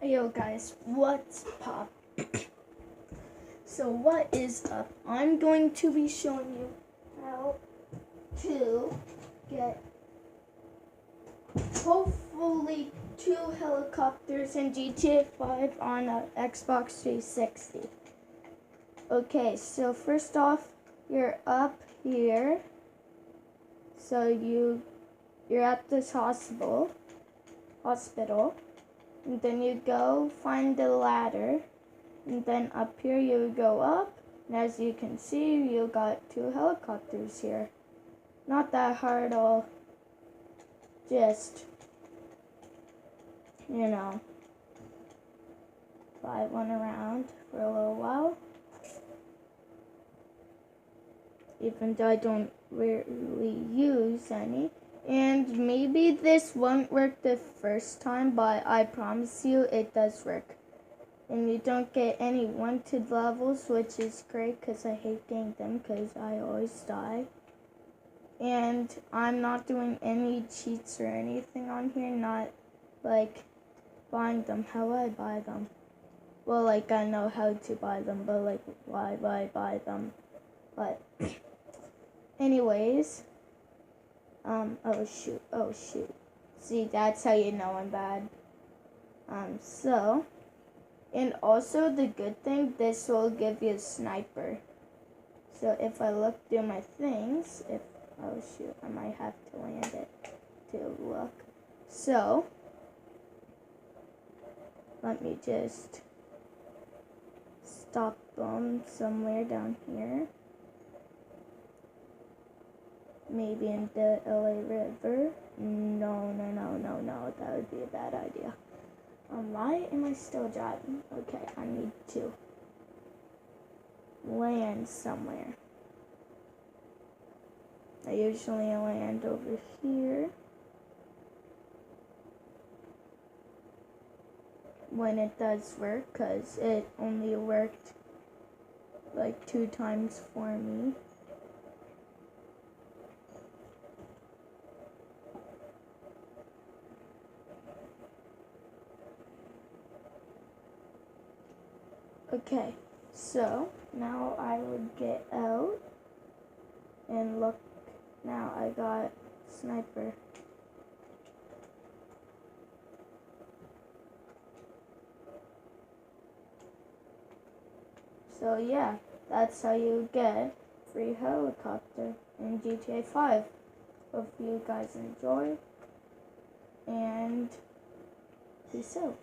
Yo guys, what's up? So what is up? I'm going to be showing you how to get hopefully 2 helicopters in GTA 5 on an Xbox 360. Okay, so first off, you're up here. So you're at this hospital. And then you go find the ladder, and then up here you go up, and as you can see, you got 2 helicopters here. Not that hard at all. Just, fly one around for a little while. Even though I don't really use any. And maybe this won't work the first time, but I promise you it does work. And you don't get any wanted levels, which is great because I hate getting them because I always die. And I'm not doing any cheats or anything on here, not like buying them. How I buy them? Well, like I know how to buy them, but like why buy them? But anyways. Oh shoot. See, that's how you know I'm bad. And also the good thing, this will give you a sniper. So if I look through my things, oh shoot, I might have to land it to look. So, let me just stop them somewhere down here. Maybe in the LA River. No, that would be a bad idea. Why am I still driving? Okay, I need to land somewhere. I usually land over here when it does work, because it only worked like 2 times for me. Okay, so now I would get out and look. Now I got sniper. So yeah, that's how you get free helicopter in GTA 5. Hope you guys enjoy, and peace out.